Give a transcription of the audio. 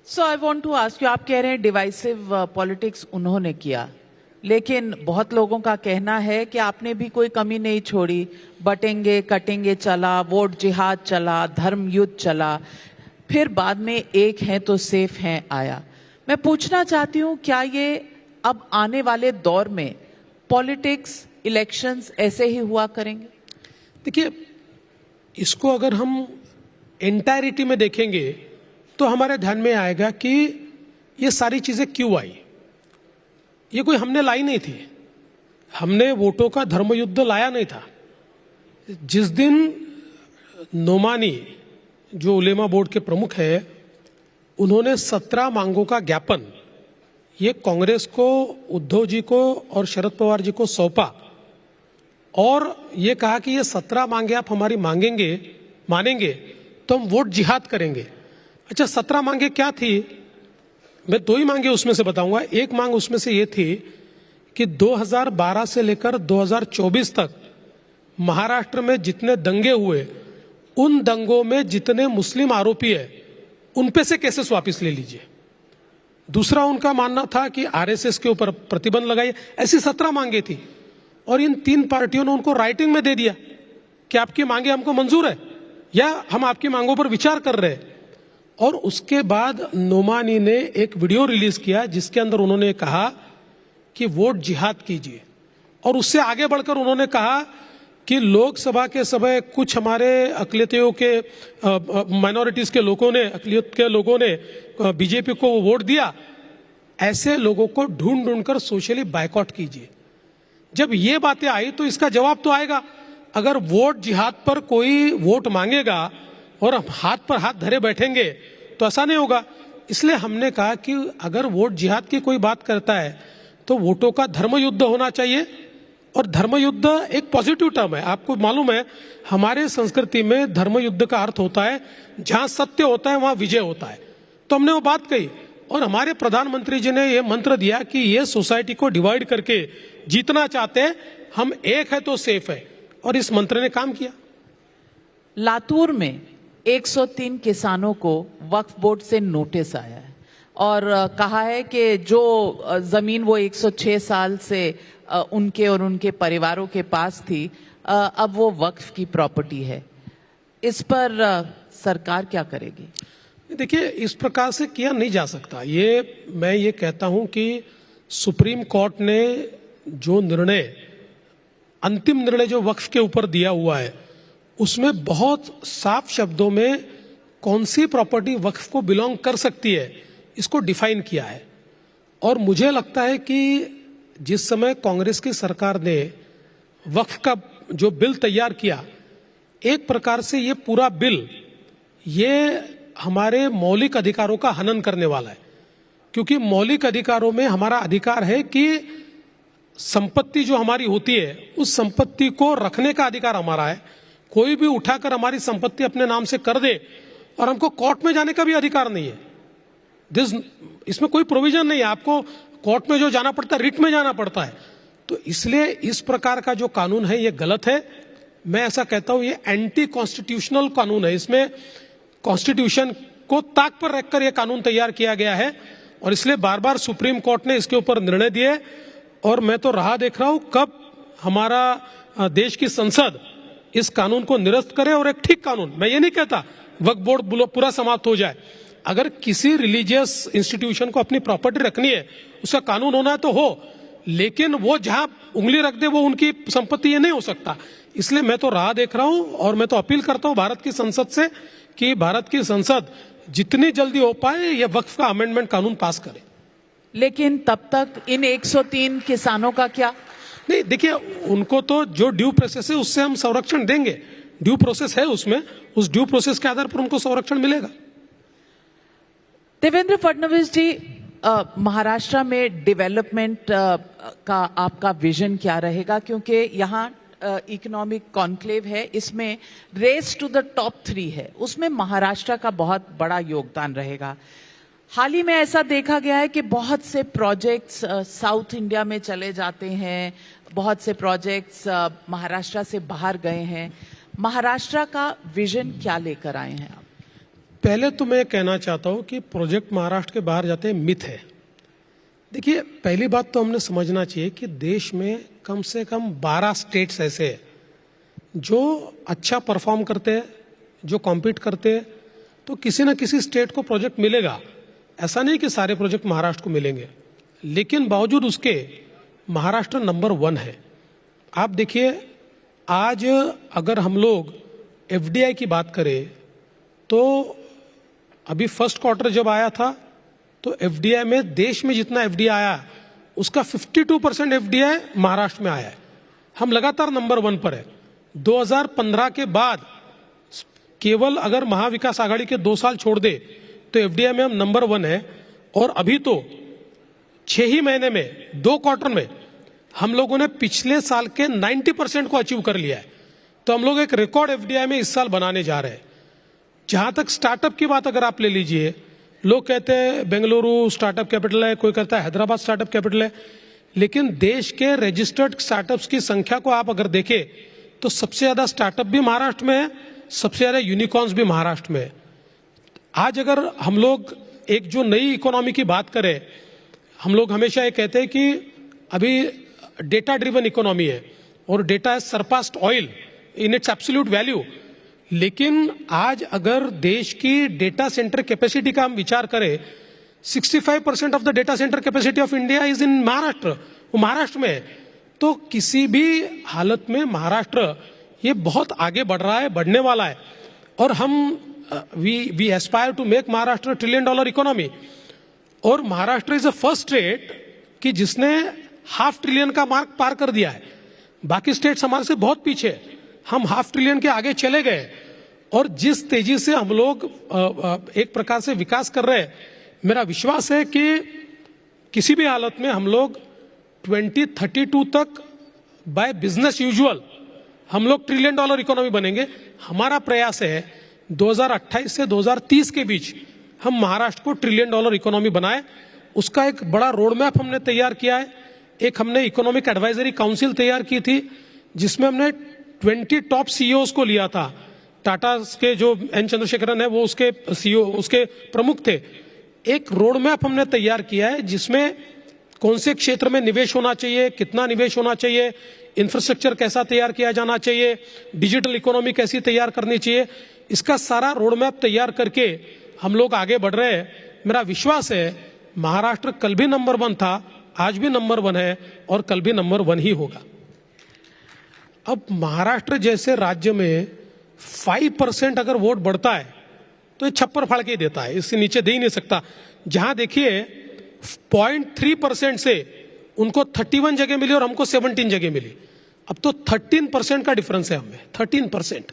So I want to ask you, आप कह रहे हैं डिवाइसिव पॉलिटिक्स उन्होंने किया, लेकिन बहुत लोगों का कहना है कि आपने भी कोई कमी नहीं छोड़ी। बटेंगे कटेंगे चला, वोट जिहाद चला, धर्म युद्ध चला, फिर बाद में एक है तो सेफ हैं आया। मैं पूछना चाहती हूं, क्या ये अब आने वाले दौर में पॉलिटिक्स, इलेक्शंस ऐसे ही हुआ करेंगे? देखिए, इसको अगर हम एंटायरिटी में देखेंगे तो हमारे ध्यान में आएगा कि ये सारी चीजें क्यों आई। ये कोई हमने लाई नहीं थी, हमने वोटों का धर्मयुद्ध लाया नहीं था। जिस दिन नोमानी, जो उलेमा बोर्ड के प्रमुख है, उन्होंने 17 मांगों का ज्ञापन ये कांग्रेस को, उद्धव जी को और शरद पवार जी को सौंपा और ये कहा कि ये 17 मांगे आप हमारी मानेंगे तो हम वोट जिहाद करेंगे। अच्छा, 17 मांगे क्या थी? मैं 2 ही मांगे उसमें से बताऊंगा। एक मांग उसमें से ये थी कि 2012 से लेकर 2024 तक महाराष्ट्र में जितने दंगे हुए, उन दंगों में जितने मुस्लिम आरोपी है, उन पे से केसेस वापस ले लीजिए। दूसरा उनका मानना था कि आरएसएस के ऊपर प्रतिबंध लगाइए। ऐसी 17 मांगे थी और इन 3 पार्टियों ने उनको राइटिंग में दे दिया कि आपकी मांगे हमको मंजूर है या हम आपकी मांगों पर विचार कर रहे हैं। और उसके बाद नोमानी ने एक वीडियो रिलीज किया जिसके अंदर उन्होंने कहा कि वोट जिहाद कीजिए, और उससे आगे बढ़कर उन्होंने कहा कि लोकसभा के समय कुछ हमारे अकलियतियों के, माइनॉरिटीज के लोगों ने, अकलियत के लोगों ने बीजेपी को वोट दिया, ऐसे लोगों को ढूंढ ढूंढकर सोशली बायकॉट कीजिए। जब ये बातें आई तो इसका जवाब तो आएगा। अगर वोट जिहाद पर कोई वोट मांगेगा और हम हाथ पर हाथ धरे बैठेंगे तो ऐसा नहीं होगा। इसलिए हमने कहा कि अगर वोट जिहाद की कोई बात करता है तो वोटों का धर्मयुद्ध होना चाहिए। और धर्मयुद्ध एक पॉजिटिव टर्म है। आपको मालूम है, हमारे संस्कृति में धर्मयुद्ध का अर्थ होता है जहां सत्य होता है वहां विजय होता है। तो हमने वो बात कही और हमारे प्रधानमंत्री जी ने ये मंत्र दिया कि ये सोसाइटी को डिवाइड करके जीतना चाहते हैं, हम एक है तो सेफ है, और इस मंत्र ने काम किया। लातूर में 103 किसानों को वक्फ बोर्ड से नोटिस आया है और कहा है कि जो जमीन वो 106 साल से उनके और उनके परिवारों के पास थी, अब वो वक्फ की प्रॉपर्टी है। इस पर सरकार क्या करेगी? देखिए, इस प्रकार से किया नहीं जा सकता। मैं ये कहता हूं कि सुप्रीम कोर्ट ने जो निर्णय, अंतिम निर्णय जो वक्फ के ऊपर दिया हुआ है, उसमें बहुत साफ शब्दों में कौन सी प्रॉपर्टी वक्फ को बिलोंग कर सकती है, इसको डिफाइन किया है। और मुझे लगता है कि जिस समय कांग्रेस की सरकार ने वक्फ का जो बिल तैयार किया, एक प्रकार से ये पूरा बिल ये हमारे मौलिक अधिकारों का हनन करने वाला है। क्योंकि मौलिक अधिकारों में हमारा अधिकार है कि संपत्ति जो हमारी होती है, उस संपत्ति को रखने का अधिकार हमारा है। कोई भी उठाकर हमारी संपत्ति अपने नाम से कर दे और हमको कोर्ट में जाने का भी अधिकार नहीं है। इसमें कोई प्रोविजन नहीं है, आपको कोर्ट में जो जाना पड़ता है, रिट में जाना पड़ता है। तो इसलिए इस प्रकार का जो कानून है ये गलत है। मैं ऐसा कहता हूं ये एंटी कॉन्स्टिट्यूशनल कानून है। इसमें कॉन्स्टिट्यूशन को ताक पर रखकर यह कानून तैयार किया गया है और इसलिए बार बार सुप्रीम कोर्ट ने इसके ऊपर निर्णय दिए। और मैं तो राह देख रहा हूं कब हमारा देश की संसद इस कानून को निरस्त करे और एक ठीक कानून, मैं ये नहीं कहता वक्फ बोर्ड पूरा समाप्त हो जाए, अगर किसी रिलीजियस इंस्टीट्यूशन को अपनी प्रॉपर्टी रखनी है, उसका कानून होना है तो हो, लेकिन वो जहां उंगली रख दे वो उनकी संपत्ति, ये नहीं हो सकता। इसलिए मैं तो राह देख रहा हूं और मैं तो अपील करता हूं भारत की संसद से कि भारत की संसद जितनी जल्दी हो पाए ये वक्फ का अमेंडमेंट कानून पास करे। लेकिन तब तक इन 103 किसानों का क्या? नहीं, देखिए, उनको तो जो ड्यू प्रोसेस है उससे हम संरक्षण देंगे। ड्यू प्रोसेस है उसमें, उस ड्यू प्रोसेस के आधार पर उनको संरक्षण मिलेगा। देवेंद्र फडणवीस जी, महाराष्ट्र में डेवलपमेंट का आपका विजन क्या रहेगा? क्योंकि यहाँ इकोनॉमिक कॉन्क्लेव है, इसमें रेस टू द टॉप 3 है, उसमें महाराष्ट्र का बहुत बड़ा योगदान रहेगा। हाल ही में ऐसा देखा गया है कि बहुत से प्रोजेक्ट्स साउथ इंडिया में चले जाते हैं, बहुत से प्रोजेक्ट्स महाराष्ट्र से बाहर गए हैं। महाराष्ट्र का विजन क्या लेकर आए हैं आप? पहले तो मैं कहना चाहता हूं कि प्रोजेक्ट महाराष्ट्र के बाहर जाते मिथ है। देखिए, पहली बात तो हमने समझना चाहिए कि देश में कम से कम 12 स्टेट्स ऐसे हैं जो अच्छा परफॉर्म करते हैं, जो कॉम्पीट करते हैं, तो किसी न किसी स्टेट को प्रोजेक्ट मिलेगा। ऐसा नहीं कि सारे प्रोजेक्ट महाराष्ट्र को मिलेंगे, लेकिन बावजूद उसके महाराष्ट्र नंबर 1 है। आप देखिए, आज अगर हम लोग एफडीआई की बात करें तो अभी फर्स्ट क्वार्टर जब आया था तो एफडीआई में, देश में जितना एफडीआई आया उसका 52% एफडीआई महाराष्ट्र में आया है। हम लगातार नंबर 1 पर है। 2015 के बाद केवल अगर महाविकास आघाड़ी के 2 साल छोड़ दे तो एफडीआई में हम नंबर 1 है। और अभी तो 6 ही महीने में, 2 क्वार्टर में हम लोगों ने पिछले साल के 90% को अचीव कर लिया है। तो हम लोग एक रिकॉर्ड एफडीआई में इस साल बनाने जा रहे हैं। जहां तक स्टार्टअप की बात अगर आप ले लीजिए, लोग कहते हैं बेंगलुरु स्टार्टअप कैपिटल है, कोई कहता है हैदराबाद स्टार्टअप कैपिटल है, लेकिन देश के रजिस्टर्ड स्टार्टअप्स की संख्या को आप अगर देखें तो सबसे ज्यादा स्टार्टअप भी महाराष्ट्र में है, सबसे ज्यादा यूनिकॉर्न्स भी महाराष्ट्र में है। आज अगर हम लोग एक जो नई इकोनॉमी की बात करें, हम लोग हमेशा ये कहते हैं कि अभी डेटा ड्रिवन इकोनॉमी है और data has surpassed oil in its absolute value. लेकिन आज अगर देश की डेटा सेंटर कैपेसिटी का हम विचार करें, 65% of the data centre capacity of India is in Maharashtra, वो महाराष्ट्र में है। तो किसी भी हालत में महाराष्ट्र ये बहुत आगे बढ़ रहा है, बढ़ने वाला है। और हम we aspire to make Maharashtra $1 trillion economy. और Maharashtra is a first state कि जिसने $500 बिलियन का मार्क पार कर दिया है। बाकी स्टेट्स हमारे से बहुत पीछे है, हम $500 बिलियन के आगे चले गए। और जिस तेजी से हम लोग एक प्रकार से विकास कर रहे हैं, मेरा विश्वास है कि किसी भी हालत में हम लोग 2032 तक बाय बिजनेस यूजुअल हम लोग $1 ट्रिलियन इकोनॉमी बनेंगे। हमारा प्रयास है 2028 से 2030 के बीच हम महाराष्ट्र को $1 ट्रिलियन इकोनॉमी बनाए। उसका एक बड़ा रोड मैप हमने तैयार किया है। एक हमने इकोनॉमिक एडवाइजरी काउंसिल तैयार की थी जिसमें हमने 20 टॉप सीईओज को लिया था। टाटा के जो एन चंद्रशेखरन है वो उसके सीईओ, उसके प्रमुख थे। एक रोड मैप हमने तैयार किया है जिसमें कौन से क्षेत्र में निवेश होना चाहिए, कितना निवेश होना चाहिए, इंफ्रास्ट्रक्चर कैसा तैयार किया जाना चाहिए, डिजिटल इकोनॉमी कैसी तैयार करनी चाहिए, इसका सारा रोड मैप तैयार करके हम लोग आगे बढ़ रहे हैं। मेरा विश्वास है महाराष्ट्र कल भी नंबर 1 था, आज भी नंबर 1 है और कल भी नंबर 1 ही होगा। अब महाराष्ट्र जैसे राज्य में 5% अगर वोट बढ़ता है तो ये छप्पर फाड़ के ही देता है, इससे नीचे दे ही नहीं सकता। जहां देखिए 0.3% से उनको 31 जगह मिली और हमको 17 जगह मिली। अब तो 13% का डिफरेंस है हमें, 13%।